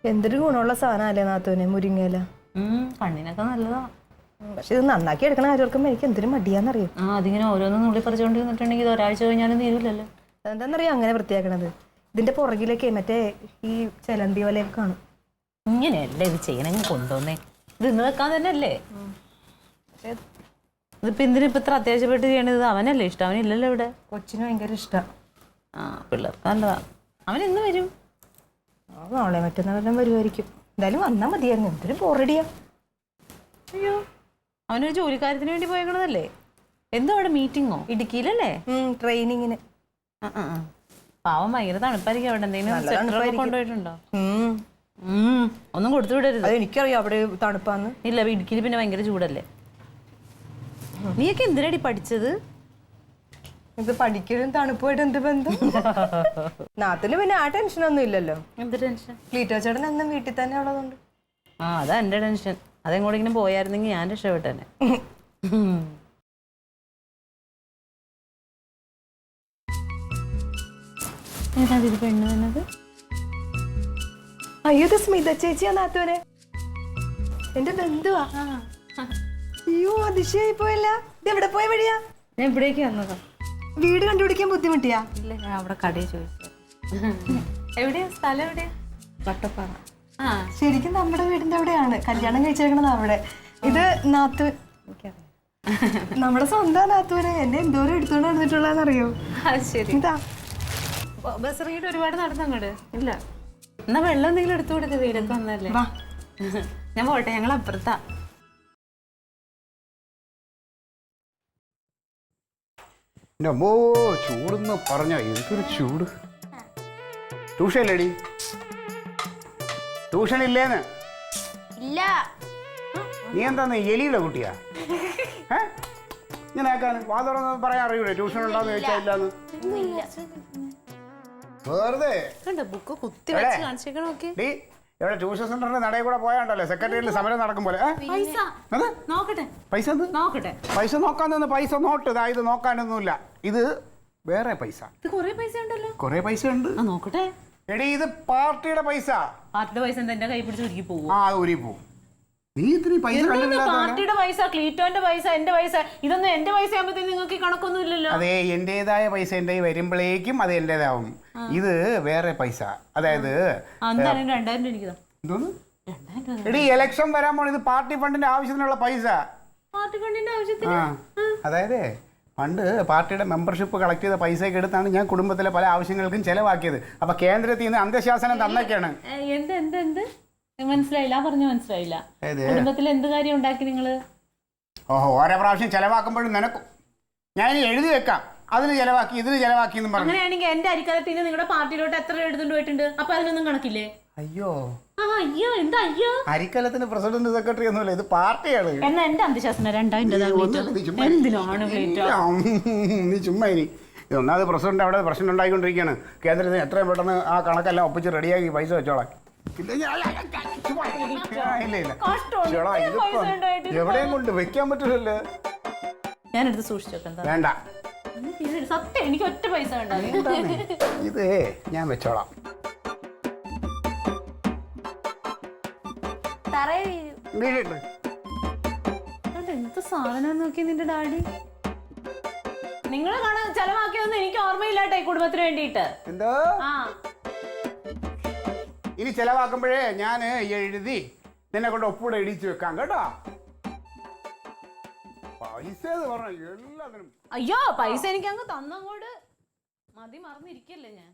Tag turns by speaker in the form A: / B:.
A: എന്തൊരു ഗുണമുള്ള സാധനമല്ലേ നാത്തൂനെ മുരിങ്ങയില.
B: കണ്ണിനൊക്കെ നല്ലതാ.
A: പക്ഷെ ഇത് നന്നാക്കി എടുക്കണ കാര്യങ്ങൾക്കും എനിക്ക് എന്തൊരു മടിയാന്നറിയോ.
B: അതിങ്ങനെ ഓരോന്നും നുള്ളി പറിച്ചുകൊണ്ടിരുന്നിട്ടുണ്ടെങ്കിൽ ഇത് ഒരാഴ്ച കഴിഞ്ഞാലും തീരുമല്ലോ.
A: എന്താണെന്നറിയോ അങ്ങനെ വൃത്തിയാക്കണത്? ഇതിന്റെ പുറകിലൊക്കെ മറ്റേ ഈ ചെലന്തി വലയൊക്കെ കാണും.
B: ഇങ്ങനെയല്ലേ ഇത് ചെയ്യണമെങ്കിൽ കൊണ്ടുവന്നേ. ഇത് ഇന്ന് വെക്കാൻ തന്നെ അല്ലേ. ഇതിപ്പോ എന്തിനിപ്പോ ഇത്ര അത്യാവശ്യപ്പെട്ട് ചെയ്യണത്? അവനല്ലേ ഇഷ്ടം? അവനില്ലല്ലോ ഇവിടെ.
A: കൊച്ചിന് ഭയങ്കര ഇഷ്ടമാണ്.
B: പിള്ളേർക്ക് നല്ലതാ. അവൻ എന്ന് വരും?
A: നാളെ മറ്റന്നാളെല്ലാം വരുമായിരിക്കും. എന്തായാലും വന്നാൽ മതിയായിരുന്നു. എന്തൊരു ബോറടിയാ.
B: അയ്യോ, അവനൊരു ജോലിക്കാര്യത്തിന് വേണ്ടി പോയേക്കണതല്ലേ? എന്തോ അവിടെ മീറ്റിങ്ങോ? ഇടുക്കിയിലല്ലേ?
A: ട്രെയിനിങ്ങിന്.
B: പാവം ഭയങ്കര തണുപ്പായിരിക്കും അവിടെ. എന്തെങ്കിലും കൊണ്ടുപോയിട്ടുണ്ടോ? ഒന്നും കൊടുത്തു വിടരുത്.
A: എനിക്കറിയാം അവിടെ തണുപ്പാന്ന്.
B: ഇല്ല, ഇടുക്കിയിൽ പിന്നെ ഭയങ്കര ചൂടല്ലേ. നീയൊക്കെ എന്തിനാടി പഠിച്ചത്?
A: ഇത് പഠിക്കലും തണുപ്പായിട്ട് എന്ത് ബന്ധം? നാട്ടില് പിന്നെ ആ ടെൻഷനൊന്നും ഇല്ലല്ലോ.
B: എന്ത് ടെൻഷൻ?
A: ക്ലീറ്റോ ചേട്ടൻ എന്നും വീട്ടിൽ തന്നെ ഉള്ളതുകൊണ്ട്.
B: അതാ എന്റെ ടെൻഷൻ. അതെങ്ങോട്ടെങ്കിലും പോയായിരുന്നെങ്കിൽ ഞാൻ രക്ഷപ്പെട്ടന്നെ. ഏതാ ഇത് പെണ്ണ് തന്നത്?
A: അയ്യോ, ഇത് സ്മിത ചേച്ചിയാ നാത്തൂനെ. എന്റെ ബന്ധുവാ. അയ്യോ, അതിശയായി പോയല്ല. ഇത് എവിടെ പോയ വഴിയാ?
B: ഞാൻ ഇവിടേക്ക് വന്നതാ.
A: വീട് കണ്ടുപിടിക്കാൻ ബുദ്ധിമുട്ടിയാ?
B: ഇല്ല, ഞാൻ അവിടെ കടയിൽ ചോദിച്ചു. എവിടെയാ സ്ഥലം? എവിടെയാ? വട്ടപ്പാറ.
A: ശരിക്കും നമ്മുടെ വീടിന്റെ അവിടെയാണ്. കല്യാണം കഴിച്ചേക്കണത് അവിടെ. ഇത് നാത്തൂൻ. നമ്മുടെ സ്വന്തം നാത്തൂനെ. എന്നെ എന്തോരം എടുത്തോണ്ട് വന്നിട്ടുള്ളതെന്നറിയോ?
B: ശരി.
A: ഇതാ
B: ബസ് ഇറങ്ങിയിട്ട് ഒരുപാട് നടന്നങ്ങോട്ട്. ഇല്ല, എന്നാ വെള്ളം എന്തെങ്കിലും എടുത്തു കൊടുത്ത്. വീടൊക്കെ വന്നല്ലേ. ഞാൻ പോട്ടെ, ഞങ്ങൾ അപ്പുറത്താ.
C: അമ്മോ, ചൂടെന്ന് പറഞ്ഞ എന്തൊരു ചൂട്. ട്യൂഷൻ ഇല്ലേടി? ട്യൂഷൻ ഇല്ലേന്ന്?
D: ഇല്ല.
C: നീ എന്താന്ന് എലിയുടെ കുട്ടിയാ? ഞാൻ ആക്കാണ് വാ തുറന്ന് പറയാൻ അറിയൂലേ ട്യൂഷൻ ഉണ്ടാന്ന് ചോദിച്ചാൽ ഇല്ലാന്ന്. വെറുതെ
B: ബുക്ക് കുത്തി വെച്ച് കാണിച്ചേക്കണോക്കെ.
C: ഇവിടെ ട്യൂഷൻ സെന്ററിന്റെ നടയിൽ കൂടെ പോയാണ്ടല്ലോ സെക്രട്ടറിയിൽ സമരം നടക്കും പോലെ. പൈസ പൈസ നോക്കാൻ നിന്ന് പൈസ നോട്ട് ഇത് നോക്കാനൊന്നുമില്ല. ഇത് വേറെ പൈസ. കൊറേ പൈസ ഉണ്ട്.
B: നോക്കട്ടെ.
C: എടി, ഇത് പാർട്ടിയുടെ പൈസ.
B: പാർട്ടിയുടെ പൈസ എന്റെ കൈ പിടിച്ച് ഉരുക്കി പോകും.
C: ഊരി പോവും. നീ ഇത്തിരി പൈസ
B: പാർട്ടിയുടെ പൈസ, ക്ലീറ്റോന്റെ പൈസ, എന്റെ പൈസ, ഇതൊന്നും എന്റെ പൈസ ആകുമ്പോഴത്തേക്ക് നിങ്ങൾക്ക് കണക്കൊന്നും ഇല്ലല്ലോ.
C: അതെ, എന്റേതായ പൈസ എന്റെ വരുമ്പോഴേക്കും അത് എന്റേതാവും. ഇത് വേറെ പൈസ. അതായത്
B: 2000 എനിക്ക്
C: എടി, ഇലക്ഷൻ വരാൻ പോണ ഇത് പാർട്ടി ഫണ്ടിന്റെ ആവശ്യത്തിനുള്ള പൈസ.
B: പാർട്ടി ഫണ്ടിന്റെ ആവശ്യത്തിന്?
C: അതായത് പണ്ട് പാർട്ടിയുടെ മെമ്പർഷിപ്പ് കളക്ട് ചെയ്ത പൈസയൊക്കെ എടുത്താണ് ഞാൻ കുടുംബത്തിലെ പല ആവശ്യങ്ങൾക്കും ചെലവാക്കിയത്. അപ്പൊ കേന്ദ്രത്തിൽ നിന്ന് അന്ത്യശാസനം തന്നൊക്കെയാണ്.
B: മനസ്സിലായില്ല. മനസ്സിലായില്ല. കുടുംബത്തിൽ എന്ത് കാര്യം ഉണ്ടാക്കി നിങ്ങള്?
C: ഓരോ പ്രാവശ്യം ചെലവാക്കുമ്പോഴും നിനക്കും ഞാൻ എഴുതി വെക്കാം. അതിന് ചെലവാക്കി, ഇതിന് ചെലവാക്കി എന്നും പറഞ്ഞു.
B: അങ്ങനെയാണെങ്കിൽ എന്റെ അരിക്കാലത്തിന് നിങ്ങളുടെ പാർട്ടിയിലോട്ട് എത്ര എടുത്തുകൊണ്ട് പോയിട്ടുണ്ട്? അപ്പൊ അതിനൊന്നും കണക്കില്ലേ?
C: അയ്യോ
B: അയ്യോ, എന്താ അയ്യോ?
C: അരിക്കലത്തിന് പ്രസിഡന്റ് സെക്രട്ടറി ഒന്നുമില്ല, ഇത് പാർട്ടിയാണ്.
B: എന്നാ എന്റെ അന്ത്യശാസനം 2000 എന്തിനാണ്?
C: നീ ചുമ്മാ ഇനി ഒന്നാമത് പ്രസിഡന്റ് അവിടെ പ്രശ്നം ഉണ്ടായിക്കൊണ്ടിരിക്കുകയാണ്. കേന്ദ്രത്തിന് എത്രയും പെട്ടെന്ന് ആ കണക്കെല്ലാം ഒപ്പിച്ച് റെഡിയാക്കി പൈസ വെച്ചോളാം. എവിടെയും കൊണ്ട് വെക്കാൻ പറ്റില്ലല്ലോ.
B: ഞാനെടുത്ത് സൂക്ഷിച്ചോക്കാം.
C: വേണ്ട,
B: സത്യം എനിക്ക് ഒറ്റ പൈസ വേണ്ട.
C: ഇത് ഞാൻ വെച്ചോളാം.
B: എന്ത് സാധനം നോക്കി നിന്റെ ഡാഡി. നിങ്ങൾ കാണാൻ ചെലവാക്കിയൊന്നും എനിക്ക് ഓർമ്മയില്ലാട്ടെ കുടുംബത്തിന് വേണ്ടിയിട്ട്.
C: എന്തോ ഇനി ചെലവാക്കുമ്പോഴേ ഞാൻ എഴുതി നിന്നെ കൊണ്ട് ഒപ്പൂടെ ഇടിച്ചു വെക്കാം കേട്ടോ. പൈസ എല്ലാത്തിനും.
B: അയ്യോ, പൈസ എനിക്ക് അങ്ങ് തന്നങ്ങോട്ട് മതി, മറന്നിരിക്കല്ലേ ഞാൻ.